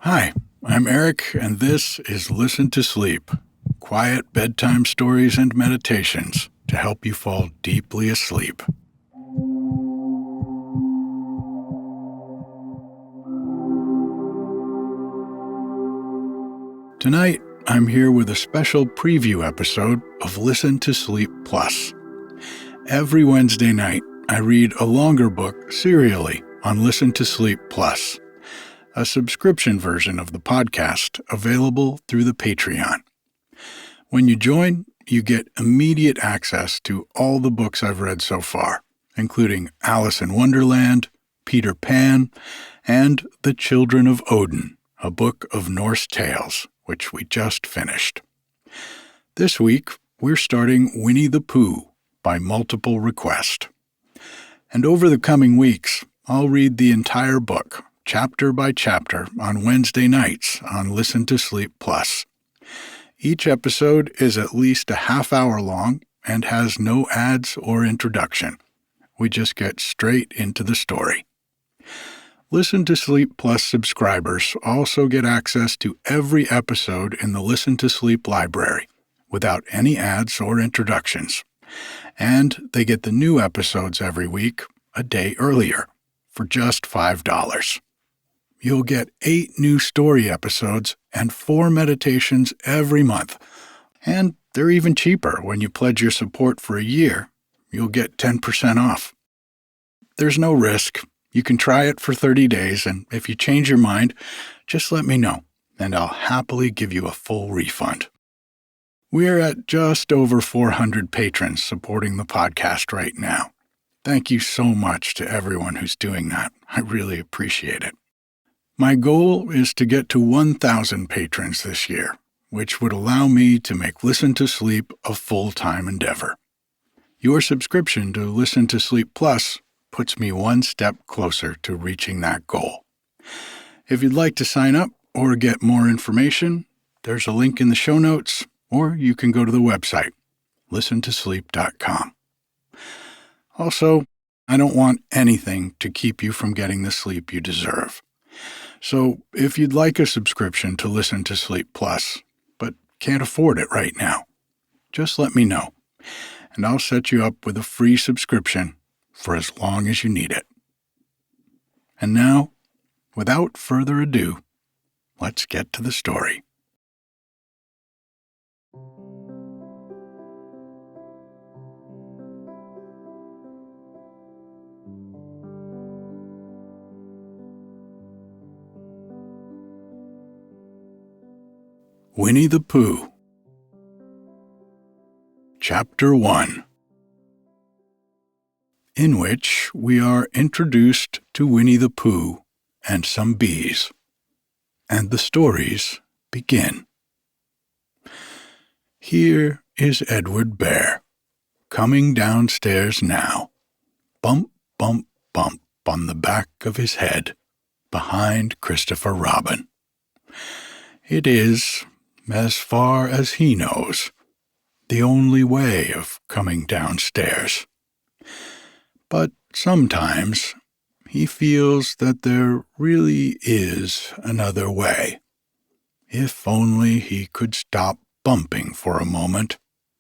Hi, I'm Erik, and this is Listen to Sleep, quiet bedtime stories and meditations to help you fall deeply asleep. Tonight, I'm here with a special preview episode of Listen to Sleep Plus. Every Wednesday night, I read a longer book serially on Listen to Sleep Plus, a subscription version of the podcast available through the Patreon. When you join, you get immediate access to all the books I've read so far, including Alice in Wonderland, Peter Pan, and The Children of Odin, a book of Norse tales, which we just finished. This week, we're starting Winnie the Pooh by multiple request. And over the coming weeks, I'll read the entire book, chapter by chapter, on Wednesday nights on Listen to Sleep Plus. Each episode is at least a half hour long and has no ads or introduction. We just get straight into the story. Listen to Sleep Plus subscribers also get access to every episode in the Listen to Sleep library without any ads or introductions. And they get the new episodes every week, a day earlier, for just $5. You'll get 8 new story episodes and 4 meditations every month. And they're even cheaper when you pledge your support for a year. You'll get 10% off. There's no risk. You can try it for 30 days, and if you change your mind, just let me know, and I'll happily give you a full refund. We're at just over 400 patrons supporting the podcast right now. Thank you so much to everyone who's doing that. I really appreciate it. My goal is to get to 1,000 patrons this year, which would allow me to make Listen to Sleep a full-time endeavor. Your subscription to Listen to Sleep Plus puts me one step closer to reaching that goal. If you'd like to sign up or get more information, there's a link in the show notes, or you can go to the website, listentosleep.com. Also, I don't want anything to keep you from getting the sleep you deserve. So if you'd like a subscription to Listen to Sleep Plus, but can't afford it right now, just let me know, and I'll set you up with a free subscription for as long as you need it. And now, without further ado, let's get to the story. Winnie the Pooh. Chapter 1, in which we are introduced to Winnie the Pooh and some bees, and the stories begin. Here is Edward Bear, coming downstairs now, bump, bump, bump on the back of his head, behind Christopher Robin. It is, as far as he knows, the only way of coming downstairs. But sometimes he feels that there really is another way, if only he could stop bumping for a moment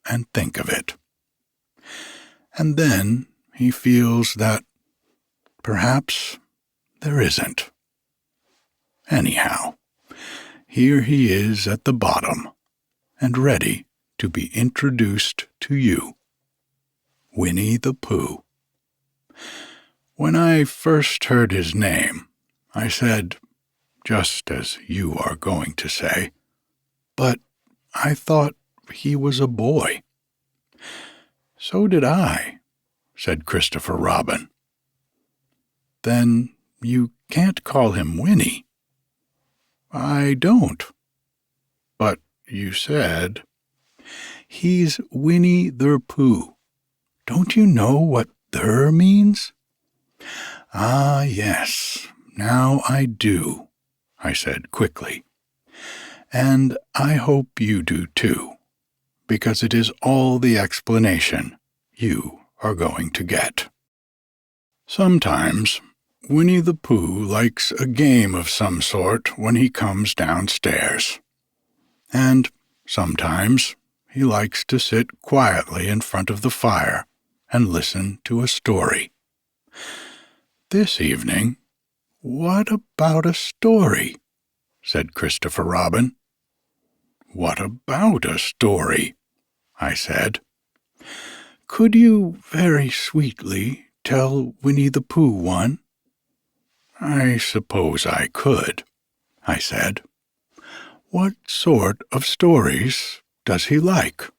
and think of it. And then he feels that perhaps there isn't. Anyhow, here he is at the bottom, and ready to be introduced to you, Winnie the Pooh. When I first heard his name, I said, just as you are going to say, but I thought he was a boy. So did I, said Christopher Robin. Then you can't call him Winnie. I don't. But you said, he's Winnie the Pooh. Don't you know what "der" means? Ah, yes, now I do, I said quickly. And I hope you do too, because it is all the explanation you are going to get. Sometimes, Winnie the Pooh likes a game of some sort when he comes downstairs. And sometimes he likes to sit quietly in front of the fire and listen to a story. This evening, what about a story? Said Christopher Robin. What about a story? I said. Could you very sweetly tell Winnie the Pooh one? I suppose I could, I said. What sort of stories does he like?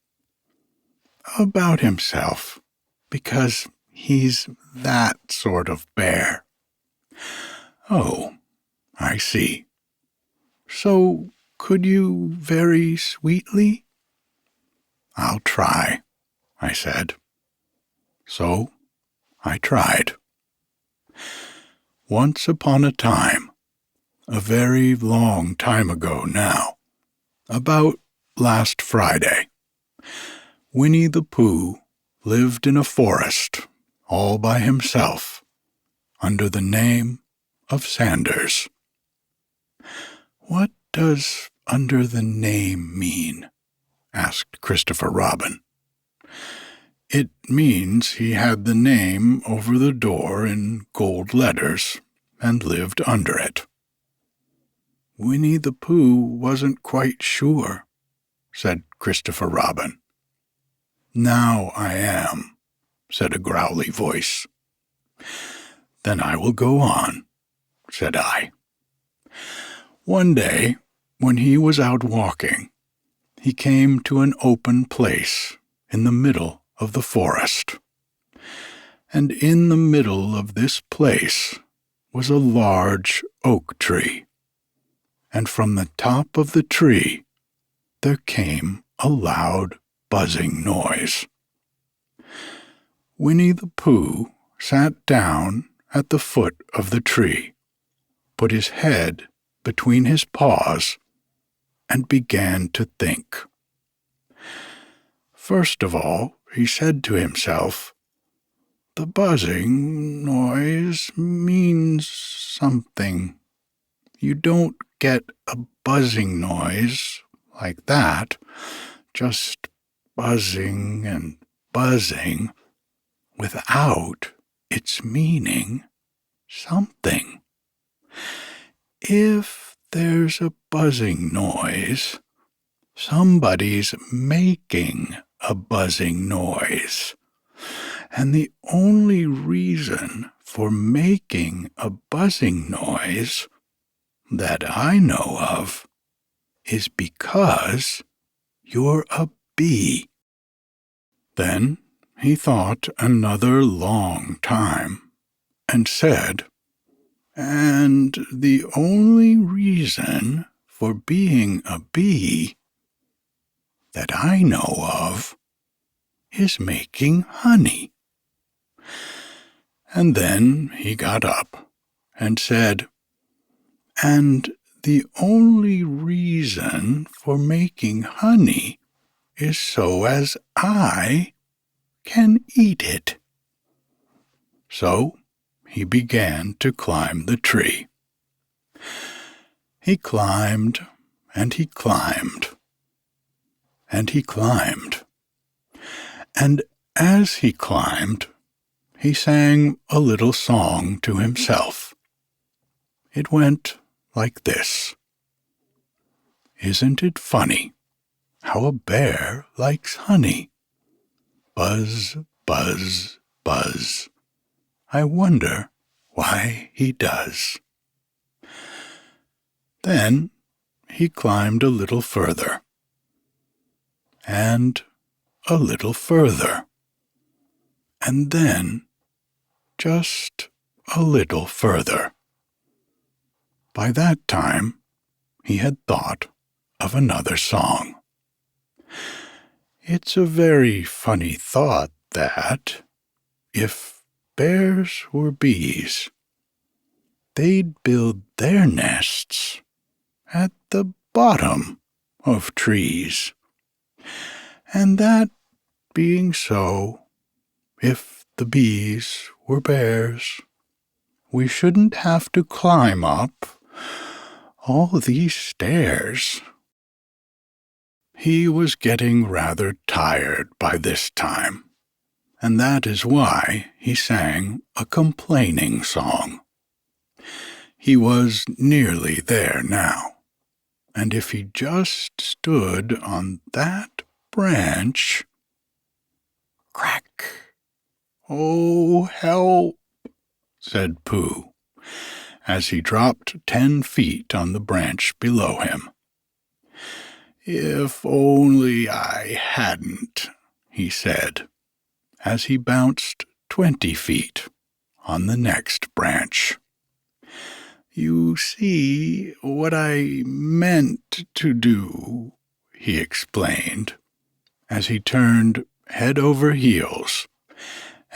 About himself, because he's that sort of bear. Oh, I see. So could you very sweetly? I'll try, I said. So I tried. Once upon a time, a very long time ago now, about last Friday, Winnie the Pooh lived in a forest all by himself under the name of Sanders. What does under the name mean? Asked Christopher Robin. It means he had the name over the door in gold letters and lived under it. Winnie the Pooh wasn't quite sure, said Christopher Robin. Now I am, said a growly voice. Then I will go on, said I. One day, when he was out walking, he came to an open place in the middle of the forest. And in the middle of this place was a large oak tree. And from the top of the tree there came a loud buzzing noise. Winnie the Pooh sat down at the foot of the tree, put his head between his paws, and began to think. First of all, he said to himself, "The buzzing noise means something. You don't get a buzzing noise like that, just buzzing and buzzing, without its meaning something. If there's a buzzing noise, somebody's making a buzzing noise. And the only reason for making a buzzing noise that I know of is because you're a bee." Then he thought another long time and said, "And the only reason for being a bee that I know of is making honey." And then he got up and said, "And the only reason for making honey is so as I can eat it." So he began to climb the tree. He climbed, and he climbed, and he climbed. And as he climbed, he sang a little song to himself. It went like this: "Isn't it funny how a bear likes honey? Buzz, buzz, buzz. I wonder why he does." Then he climbed a little further, and a little further, and then just a little further. By that time, he had thought of another song. It's a very funny thought that, if bears were bees, they'd build their nests at the bottom of trees. And that being so, if the bees were bears, we shouldn't have to climb up all these stairs." He was getting rather tired by this time, and that is why he sang a complaining song. He was nearly there now, and if he just stood on that branch— Crack! "Oh, help!" said Pooh, as he dropped 10 feet on the branch below him. "If only I hadn't," he said, as he bounced 20 feet on the next branch. "You see, what I meant to do," he explained, as he turned head over heels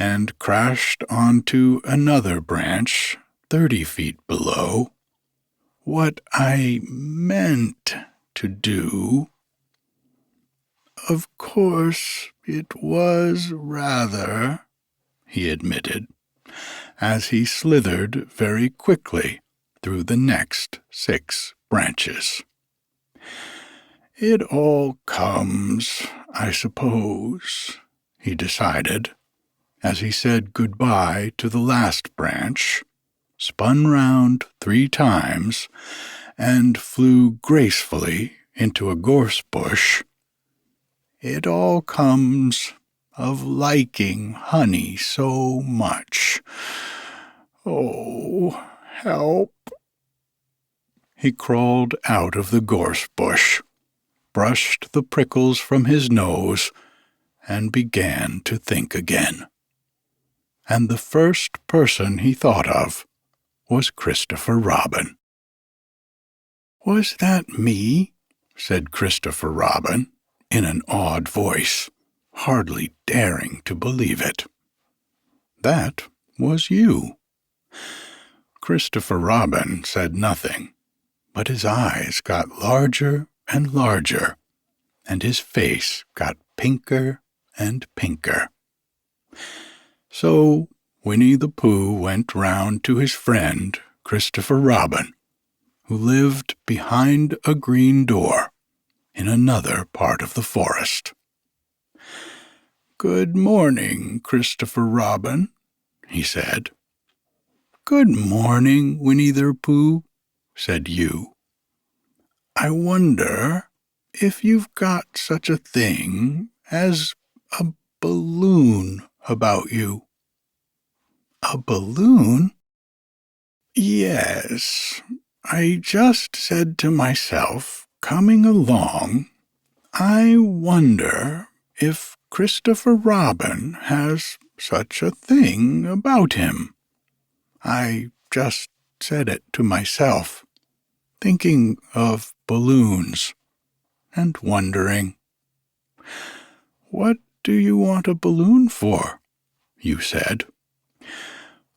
and crashed onto another branch 30 feet below. "What I meant to do. Of course, it was rather," he admitted, as he slithered very quickly through the next 6 branches. "It all comes, I suppose," he decided, as he said goodbye to the last branch, spun round 3 times, and flew gracefully into a gorse bush. "It all comes of liking honey so much. Oh, help!" He crawled out of the gorse bush, brushed the prickles from his nose, and began to think again. And the first person he thought of was Christopher Robin. "Was that me?" said Christopher Robin, in an awed voice, hardly daring to believe it. "That was you." Christopher Robin said nothing, but his eyes got larger and larger, and his face got pinker and pinker. So Winnie the Pooh went round to his friend Christopher Robin, who lived behind a green door in another part of the forest. "Good morning, Christopher Robin," he said. "Good morning, Winnie the Pooh," said you. "I wonder if you've got such a thing as a balloon about you." "A balloon?" "Yes. I just said to myself, coming along, I wonder if Christopher Robin has such a thing about him. I just said it to myself, thinking of balloons and wondering." "What do you want a balloon for?" you said.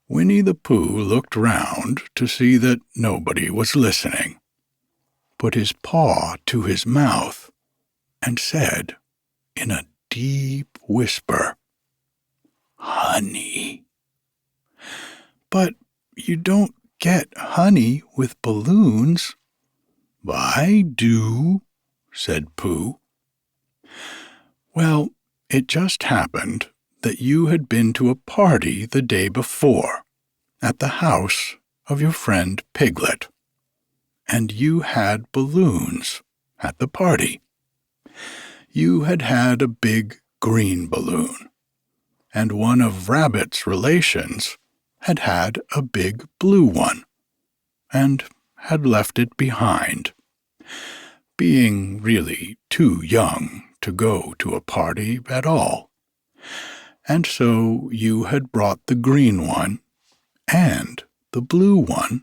Winnie the Pooh looked round to see that nobody was listening, put his paw to his mouth, and said in a deep whisper, "Honey." "But you don't get honey with balloons." "I do," said Pooh. "Well, it just happened that you had been to a party the day before at the house of your friend Piglet, and you had balloons at the party. You had had a big green balloon, and one of Rabbit's relations had had a big blue one, and had left it behind, being really too young to go to a party at all. And so you had brought the green one and the blue one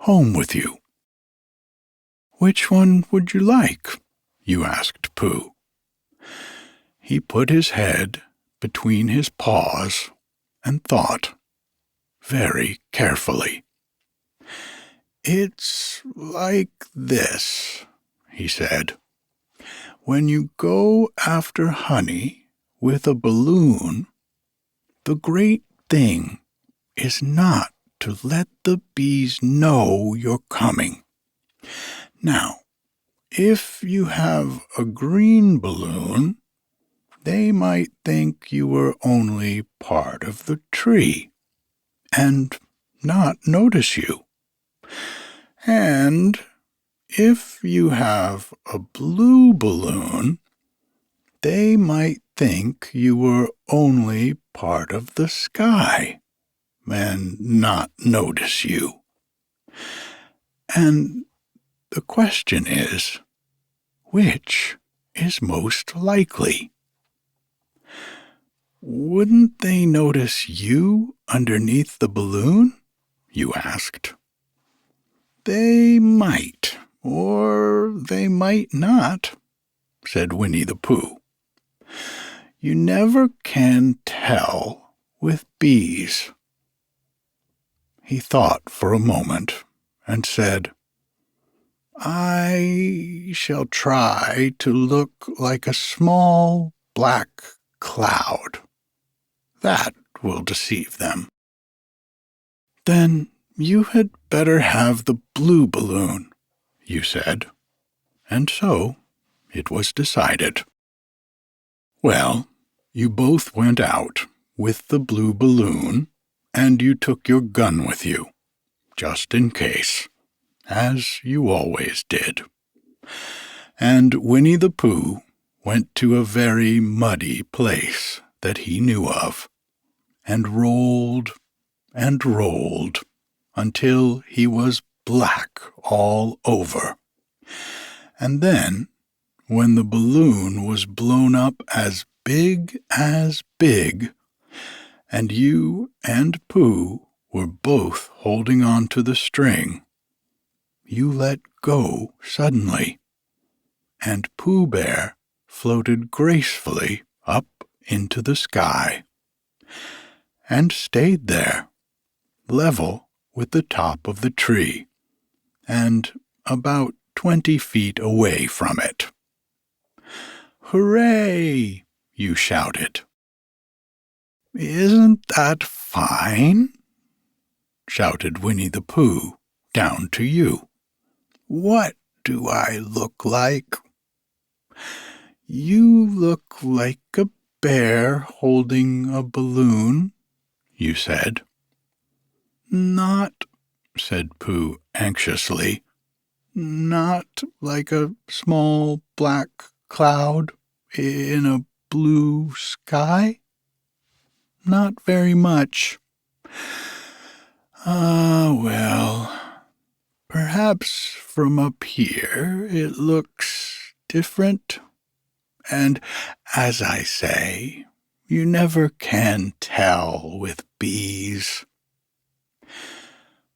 home with you." "Which one would you like?" you asked Pooh. He put his head between his paws and thought very carefully. "It's like this," he said. "When you go after honey with a balloon, the great thing is not to let the bees know you're coming. Now, if you have a green balloon, they might think you were only part of the tree and not notice you. And if you have a blue balloon, they might think you were only part of the sky and not notice you. And the question is, which is most likely? Wouldn't they notice you underneath the balloon? You asked. They might, or they might not, said Winnie the Pooh. You never can tell with bees. He thought for a moment and said, I shall try to look like a small black cloud. That will deceive them. Then you had better have the blue balloon, you said, and so it was decided. Well, you both went out with the blue balloon, and you took your gun with you, just in case, as you always did. And Winnie the Pooh went to a very muddy place that he knew of, and rolled until he was black all over. And then, when the balloon was blown up as big, and you and Pooh were both holding on to the string, you let go suddenly, and Pooh Bear floated gracefully up into the sky, and stayed there, level with the top of the tree, and about 20 feet away from it. Hooray! You shouted. Isn't that fine? Shouted Winnie the Pooh down to you. What do I look like? You look like a bear holding a balloon, you said. Not, said Pooh anxiously, not like a small black cloud in a blue sky? Not very much. Well, perhaps from up here it looks different. And as I say, you never can tell with bees.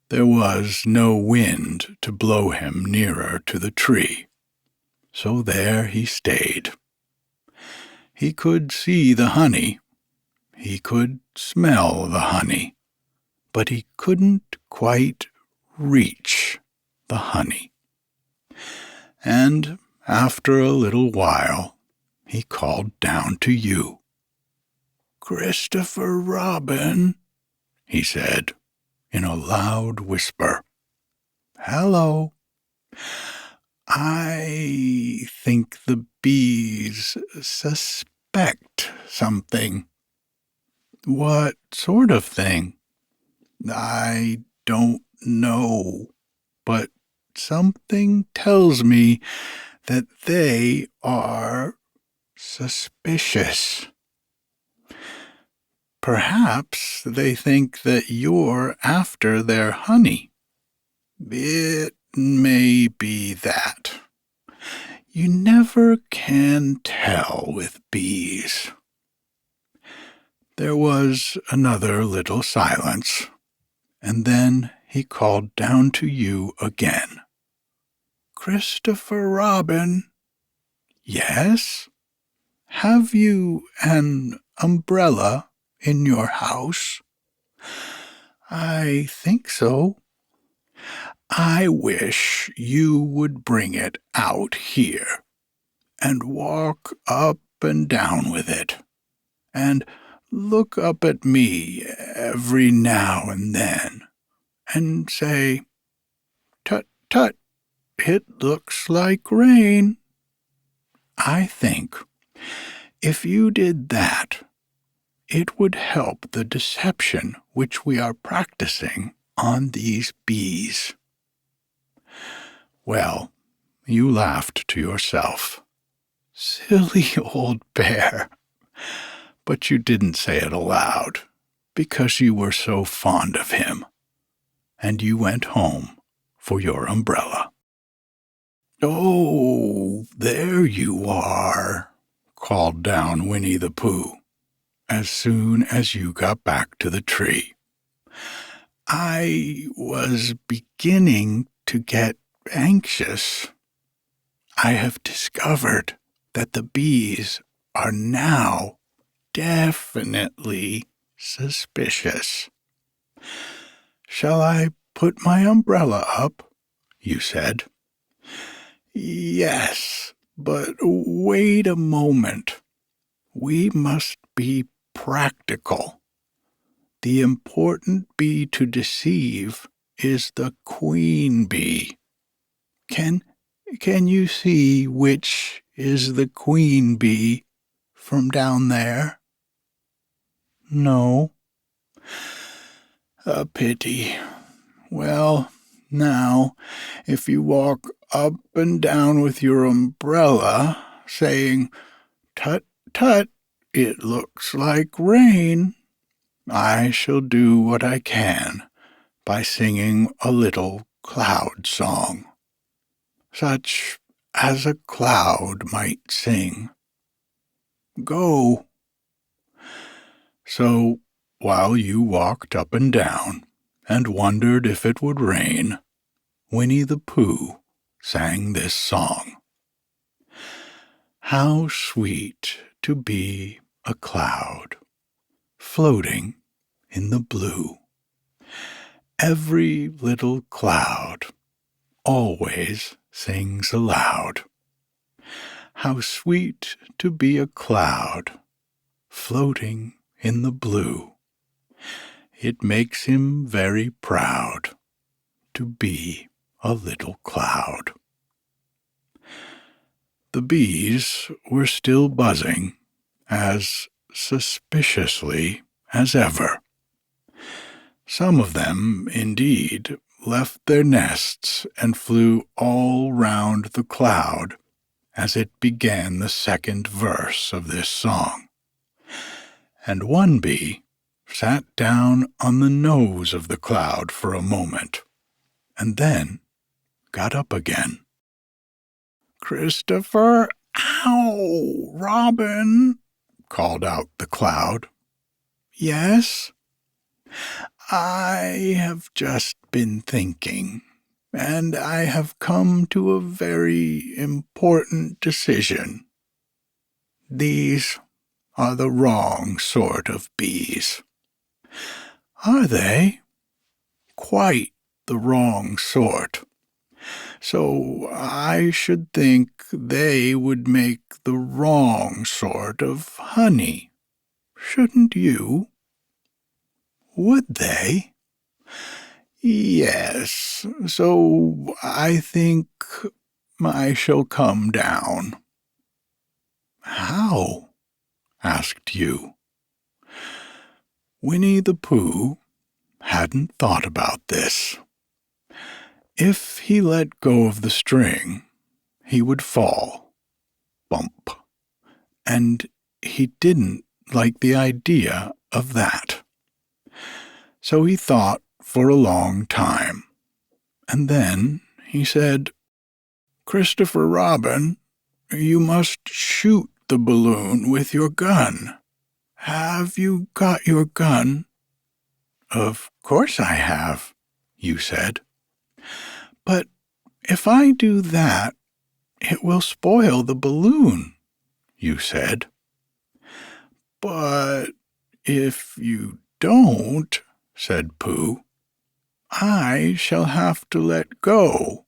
There was no wind to blow him nearer to the tree, so there he stayed. He could see the honey, he could smell the honey, but he couldn't quite reach the honey. And after a little while, he called down to you. Christopher Robin, he said in a loud whisper. Hello. I think the bees suspect something. What sort of thing? I don't know, but something tells me that they are suspicious. Perhaps they think that you're after their honey. It may be that. You never can tell with bees. There was another little silence, and then he called down to you again. Christopher Robin. Yes? Have you an umbrella in your house? I think so. I wish you would bring it out here and walk up and down with it, and look up at me every now and then and say, "Tut, tut, it looks like rain." I think if you did that, it would help the deception which we are practicing on these bees. Well, you laughed to yourself. Silly old bear. But you didn't say it aloud, because you were so fond of him, and you went home for your umbrella. "Oh, there you are," called down Winnie the Pooh, as soon as you got back to the tree. "I was beginning to get anxious. I have discovered that the bees are now definitely suspicious." "Shall I put my umbrella up?" you said. "Yes, but wait a moment. We must be practical. The important bee to deceive is the queen bee. Can you see which is the queen bee from down there?" "No." "A pity. Well, now, if you walk up and down with your umbrella, saying, 'Tut, tut, it looks like rain,' I shall do what I can by singing a little cloud song, such as a cloud might sing. Go." So, while you walked up and down and wondered if it would rain, Winnie the Pooh sang this song. "How sweet to be a cloud, floating in the blue. Every little cloud always sings aloud. How sweet to be a cloud, floating in the blue. It makes him very proud to be a little cloud." The bees were still buzzing as suspiciously as ever. Some of them, indeed, left their nests and flew all round the cloud as it began the second verse of this song. And one bee sat down on the nose of the cloud for a moment, and then got up again. "Christopher, ow, Robin," called out the cloud. "Yes?" "I have just been thinking, and I have come to a very important decision. These are the wrong sort of bees." "Are they?" "Quite the wrong sort. So I should think they would make the wrong sort of honey. Shouldn't you?" "Would they?" "Yes, so I think I shall come down." "How?" asked you. Winnie the Pooh hadn't thought about this. If he let go of the string, he would fall. Bump. And he didn't like the idea of that. So he thought for a long time, and then he said, "Christopher Robin, you must shoot the balloon with your gun. Have you got your gun?" "Of course I have," you said. "But if I do that, it will spoil the balloon," you said. "But if you don't," said Pooh, "I shall have to let go,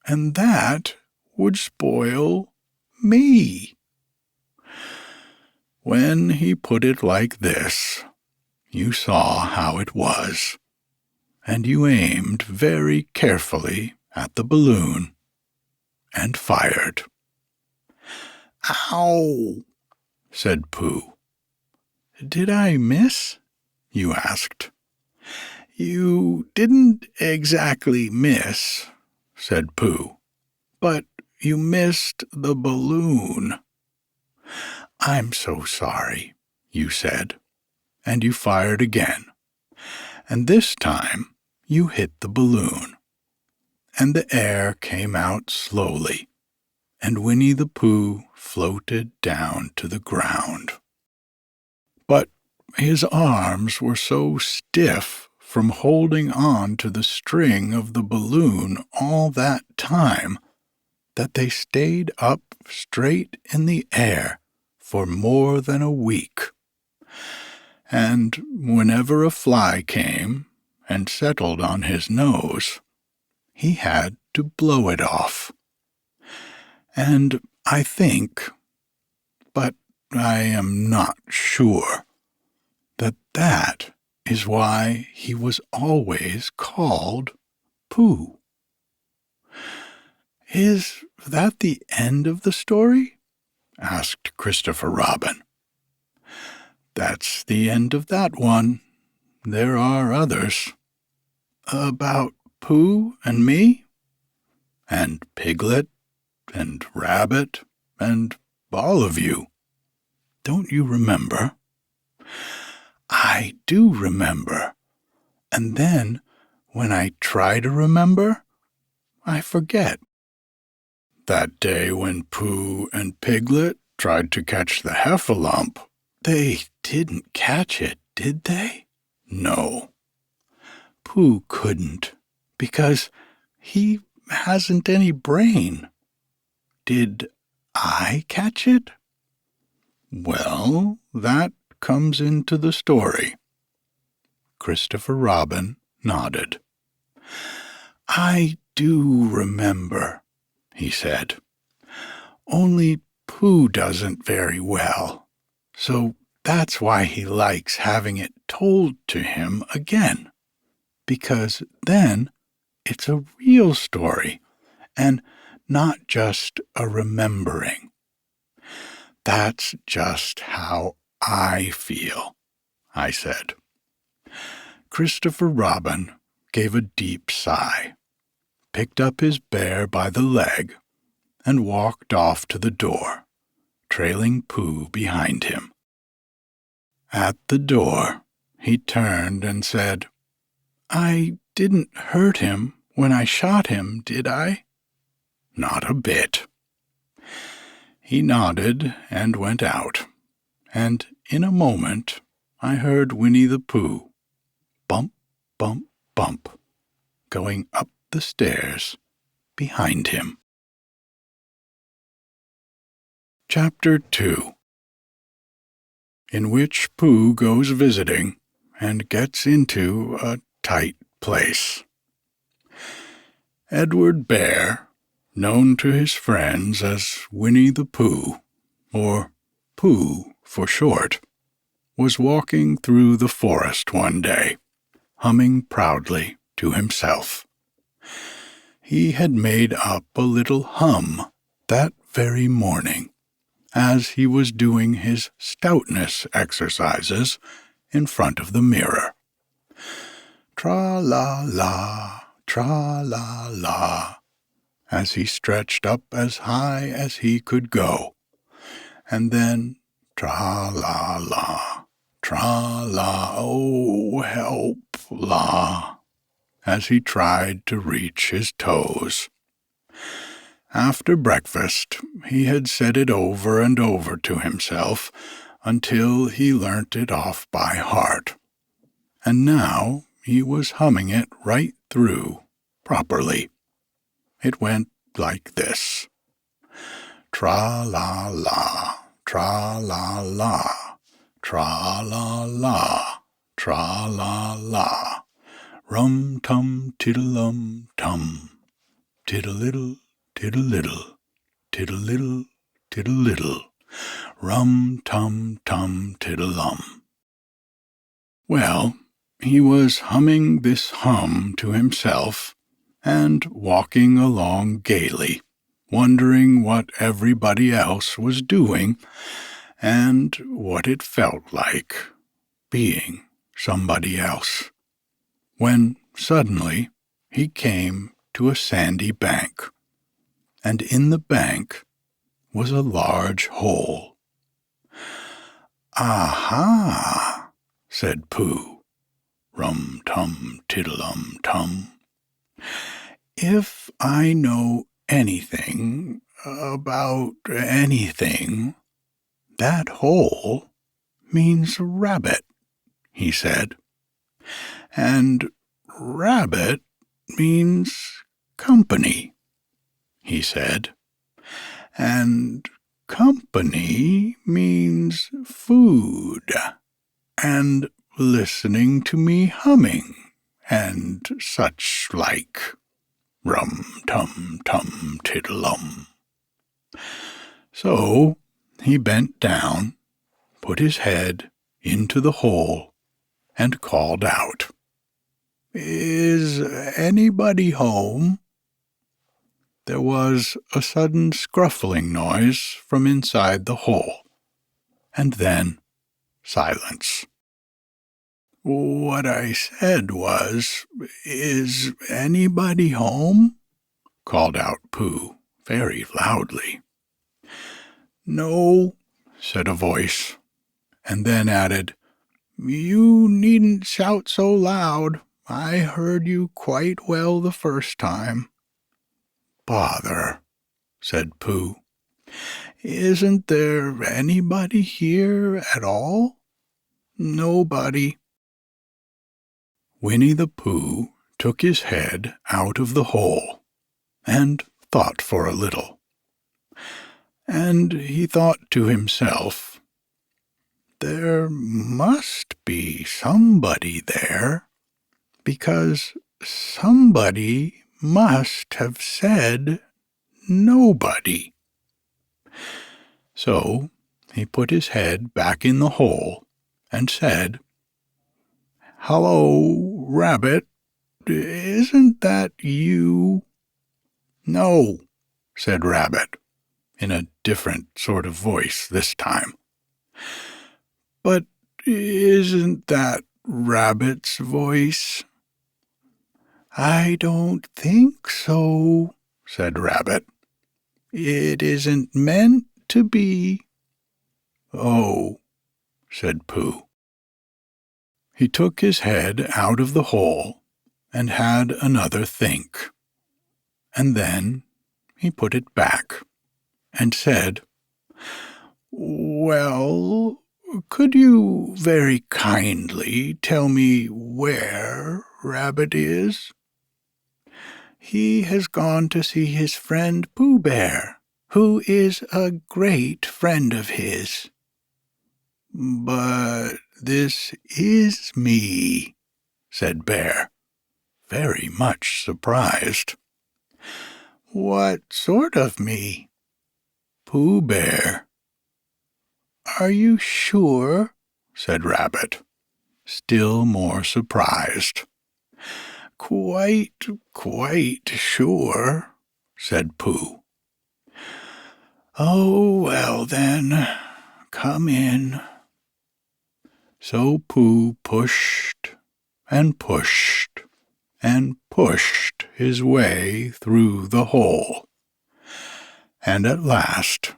and that would spoil me." When he put it like this, you saw how it was. and you aimed very carefully at the balloon and fired. "Ow!" said Pooh. "Did I miss?" you asked. "You didn't exactly miss," said Pooh, "but you missed the balloon." "I'm so sorry," you said, and you fired again, and this time you hit the balloon, and the air came out slowly, and Winnie the Pooh floated down to the ground. But his arms were so stiff from holding on to the string of the balloon all that time that they stayed up straight in the air for more than a week. And whenever a fly came and settled on his nose, he had to blow it off. And I think, but I am not sure, that is why he was always called Pooh. "Is that the end of the story?" asked Christopher Robin. "That's the end of that one. There are others. About Pooh and me, and Piglet, and Rabbit, and all of you. Don't you remember?" "I do remember. And then, when I try to remember, I forget." "That day when Pooh and Piglet tried to catch the heffalump, they didn't catch it, did they?" "No. Pooh couldn't, because he hasn't any brain. Did I catch it?" "Well, that comes into the story." Christopher Robin nodded. "I do remember," he said. "Only Pooh doesn't very well, so that's why he likes having it told to him again, because then it's a real story and not just a remembering. That's just how I feel," I said. Christopher Robin gave a deep sigh, picked up his bear by the leg, and walked off to the door, trailing Pooh behind him. At the door, he turned and said, "I didn't hurt him when I shot him, did I?" "Not a bit." He nodded and went out, and in a moment I heard Winnie the Pooh bump, bump, bump, going up the stairs behind him. Chapter 2, in which Pooh goes visiting and gets into a tight place. Edward Bear, known to his friends as Winnie the Pooh, or Pooh for short, was walking through the forest one day, humming proudly to himself. He had made up a little hum that very morning, as he was doing his stoutness exercises in front of the mirror. Tra-la-la, tra-la-la, as he stretched up as high as he could go, and then tra-la-la, tra-la, oh, help, la, as he tried to reach his toes. After breakfast, he had said it over and over to himself until he learnt it off by heart, and now he was humming it right through, properly. It went like this: tra-la-la, tra-la-la, tra-la-la, tra-la-la, rum-tum-tiddle-um-tum, tiddle-iddle, tiddle-iddle, tiddle-iddle, tiddle-iddle, rum-tum-tum-tiddle-um. Well, He was humming this hum to himself and walking along gaily, wondering what everybody else was doing and what it felt like being somebody else, when suddenly he came to a sandy bank, and in the bank was a large hole. "Aha!" said Pooh, rum-tum-tiddlum-tum. "If I know anything about anything, that hole means rabbit," he said. "And rabbit means company," he said. "And company means food, and listening to me humming, and such like. Rum-tum-tum-tiddlum." So he bent down, put his head into the hole, and called out, "Is anybody home?" There was a sudden scruffling noise from inside the hole, and then silence. "What I said was, 'Is anybody home?'" called out Pooh very loudly. "No," said a voice, and then added, "You needn't shout so loud. I heard you quite well the first time." "Bother," said Pooh. "Isn't there anybody here at all?" "Nobody." Winnie the Pooh took his head out of the hole and thought for a little. And he thought to himself, "There must be somebody there, because somebody must have said nobody." So he put his head back in the hole and said, "Hello, Rabbit, isn't that you?" "No," said Rabbit, in a different sort of voice this time. "But isn't that Rabbit's voice?" "I don't think so," said Rabbit. "It isn't meant to be." "Oh," said Pooh. He took his head out of the hole and had another think, and then he put it back and said, "Well, could you very kindly tell me where Rabbit is?" "He has gone to see his friend Pooh Bear, who is a great friend of his." "But this is me," said Bear, very much surprised. "What sort of me?" "Pooh Bear." "Are you sure?" said Rabbit, still more surprised. "Quite sure," said Pooh. "Oh, well then, come in." So Pooh pushed and pushed and pushed his way through the hole, and at last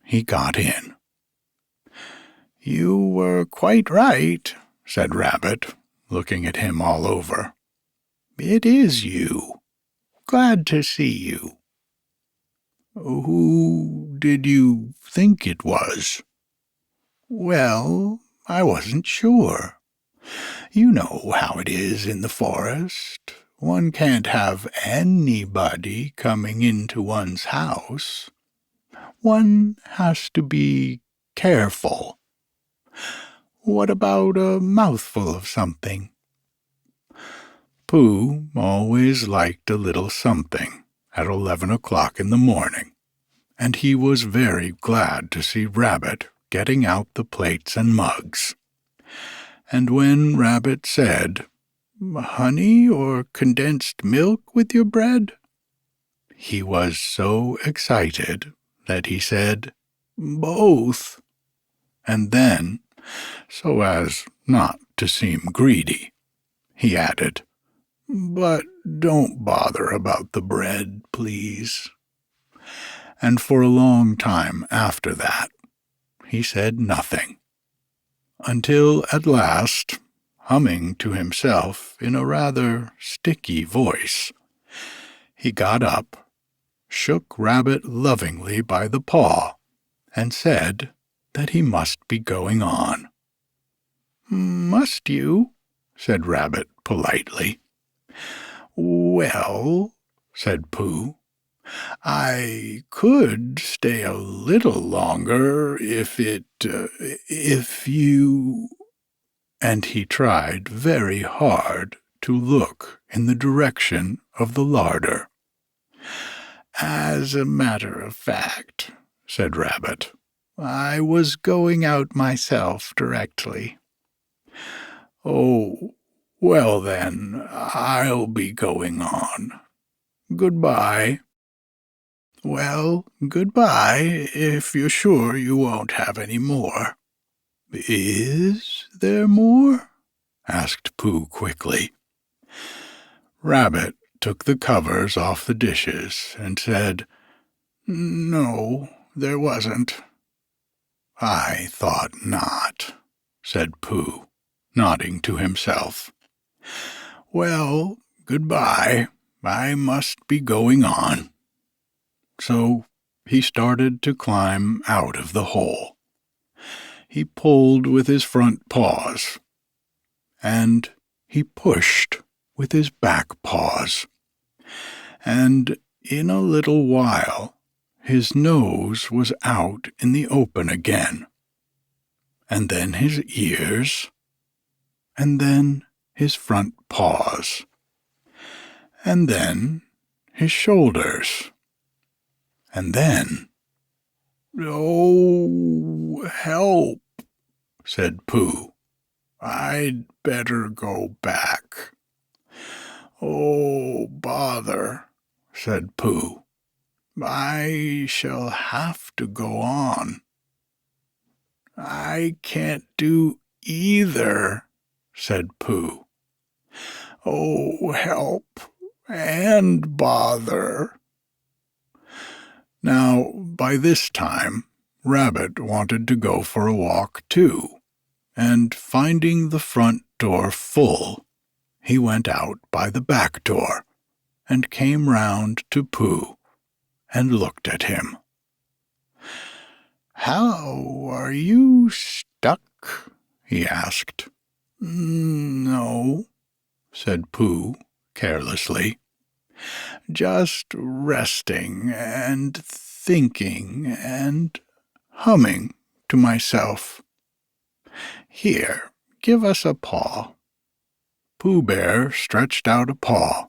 he got in. "You were quite right," said Rabbit, looking at him all over. "It is you. Glad to see you." "Who did you think it was?" "Well, I wasn't sure. You know how it is in the forest. One can't have anybody coming into one's house. One has to be careful. What about a mouthful of something?" Pooh always liked a little something at 11 o'clock in the morning, and he was very glad to see Rabbit getting out the plates and mugs. And when Rabbit said, "Honey or condensed milk with your bread?" he was so excited that he said, "Both." And then, so as not to seem greedy, he added, "But don't bother about the bread, please." And for a long time after that, he said nothing, until at last, humming to himself in a rather sticky voice, he got up, shook Rabbit lovingly by the paw, and said that he must be going on. "Must you?" said Rabbit politely. "Well," said Pooh, "I could stay a little longer if you—" And he tried very hard to look in the direction of the larder. "As a matter of fact," said Rabbit, "I was going out myself directly." "Oh, well then, I'll be going on. Goodbye." "Well, goodbye, if you're sure you won't have any more." "Is there more?" asked Pooh quickly. Rabbit took the covers off the dishes and said, "No, there wasn't." "I thought not," said Pooh, nodding to himself. "Well, goodbye. I must be going on." So he started to climb out of the hole. He pulled with his front paws, and he pushed with his back paws, and in a little while his nose was out in the open again, and then his ears, and then his front paws, and then his shoulders, and then— "Oh, help," said Pooh. "I'd better go back." "Oh, bother," said Pooh. "I shall have to go on." "I can't do either," said Pooh. "Oh, help and bother." Now, by this time, Rabbit wanted to go for a walk too, and finding the front door full, he went out by the back door and came round to Pooh and looked at him. "How are you stuck?" he asked. "No," said Pooh carelessly. "Just resting and thinking and humming to myself. Here, give us a paw." Pooh Bear stretched out a paw,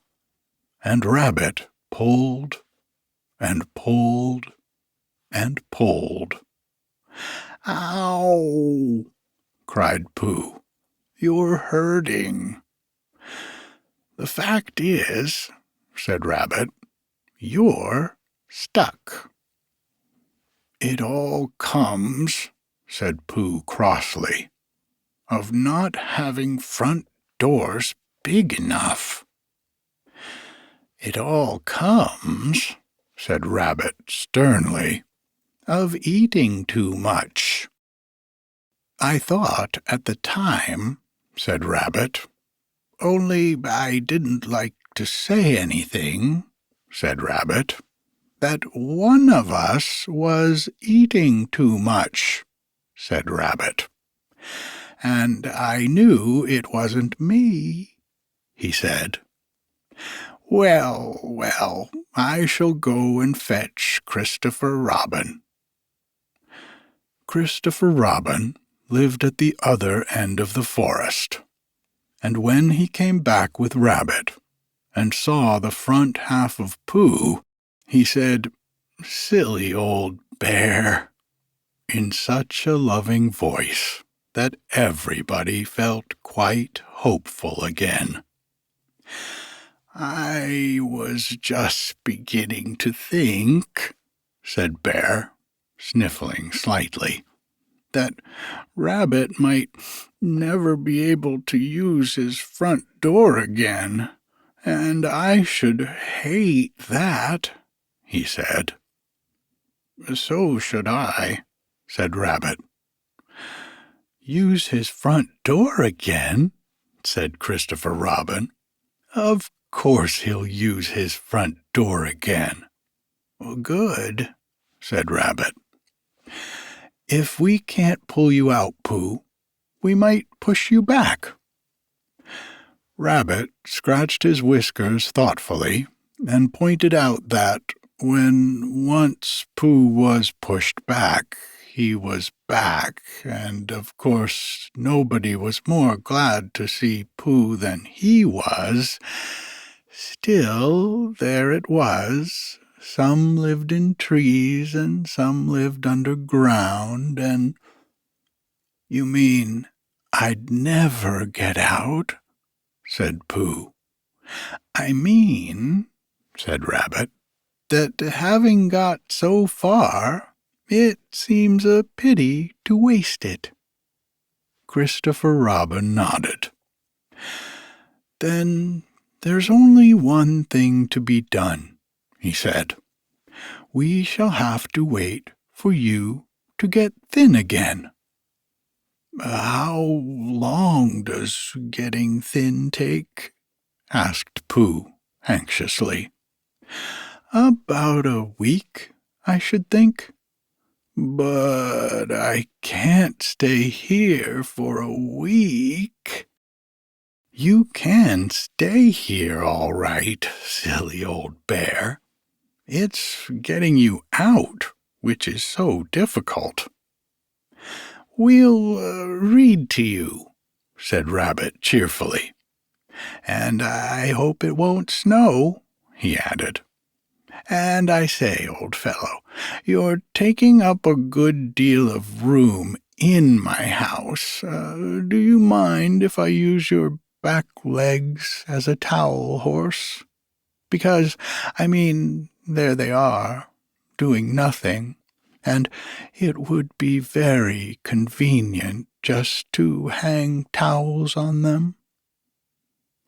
and Rabbit pulled and pulled and pulled. "Ow!" cried Pooh. "You're hurting." "The fact is," said Rabbit, "you're stuck." "It all comes," said Pooh crossly, "of not having front doors big enough." "It all comes," said Rabbit sternly, "of eating too much." "I thought at the time," said Rabbit, "only I didn't like to say anything," said Rabbit, "that one of us was eating too much," said Rabbit. "And I knew it wasn't me," he said. "Well, well, I shall go and fetch Christopher Robin." Christopher Robin lived at the other end of the forest, and when he came back with Rabbit and saw the front half of Pooh, he said, "Silly old bear," in such a loving voice that everybody felt quite hopeful again. "I was just beginning to think," said Bear, sniffling slightly, "that Rabbit might never be able to use his front door again, and I should hate that," he said. "So should I," said Rabbit. "Use his front door again?" said Christopher Robin. "Of course he'll use his front door again." "Good," said Rabbit. "If we can't pull you out, Pooh, we might push you back." Rabbit scratched his whiskers thoughtfully and pointed out that when once Pooh was pushed back, he was back, and of course nobody was more glad to see Pooh than he was. Still, there it was. Some lived in trees and some lived underground, and— "You mean I'd never get out?" said Pooh. "I mean," said Rabbit, "that having got so far, it seems a pity to waste it." Christopher Robin nodded. "Then there's only one thing to be done," he said. "We shall have to wait for you to get thin again." "How long does getting thin take?" asked Pooh anxiously. "About a week, I should think." "But I can't stay here for a week." "You can stay here all right, silly old bear. It's getting you out which is so difficult." "We'll read to you," said Rabbit cheerfully. "And I hope it won't snow," he added. "And I say, old fellow, you're taking up a good deal of room in my house. Do you mind if I use your back legs as a towel horse? Because, I mean, there they are, doing nothing, and it would be very convenient just to hang towels on them."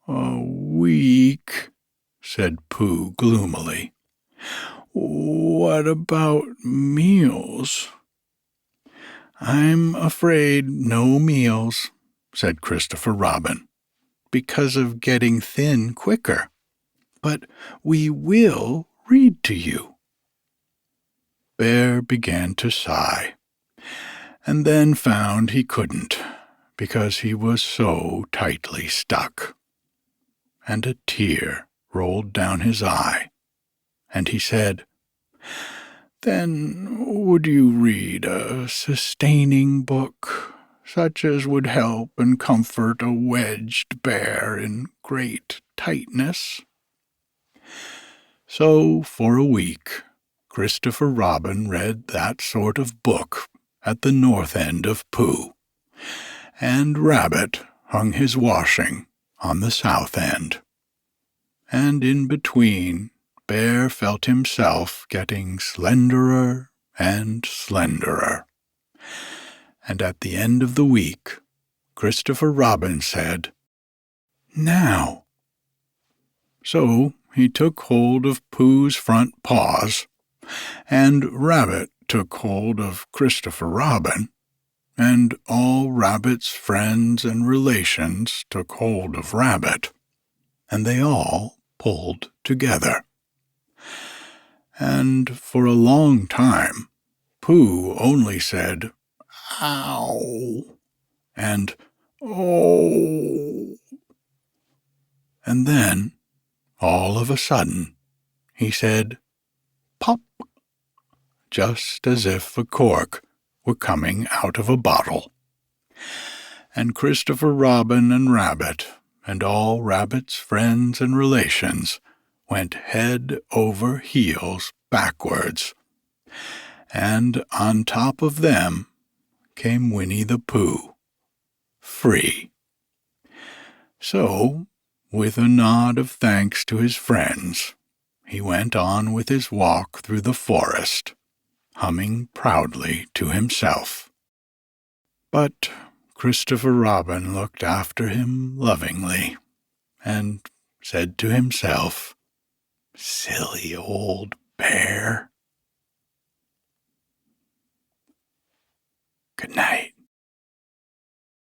"A week," said Pooh gloomily. "What about meals?" "I'm afraid no meals," said Christopher Robin, "because of getting thin quicker. But we will read to you." Bear began to sigh, and then found he couldn't, because he was so tightly stuck. And a tear rolled down his eye, and he said, "Then would you read a sustaining book, such as would help and comfort a wedged bear in great tightness?" So for a week Christopher Robin read that sort of book at the north end of Pooh, and Rabbit hung his washing on the south end. And in between, Bear felt himself getting slenderer and slenderer. And at the end of the week, Christopher Robin said, "Now." So he took hold of Pooh's front paws, and Rabbit took hold of Christopher Robin, and all Rabbit's friends and relations took hold of Rabbit, and they all pulled together. And for a long time, Pooh only said, "Ow," and "Oh." And then, all of a sudden, he said, "Pop," just as if a cork were coming out of a bottle. And Christopher Robin and Rabbit, and all Rabbit's friends and relations, went head over heels backwards. And on top of them came Winnie the Pooh, free. So, with a nod of thanks to his friends, he went on with his walk through the forest, humming proudly to himself. But Christopher Robin looked after him lovingly, and said to himself, "Silly old bear." Good night.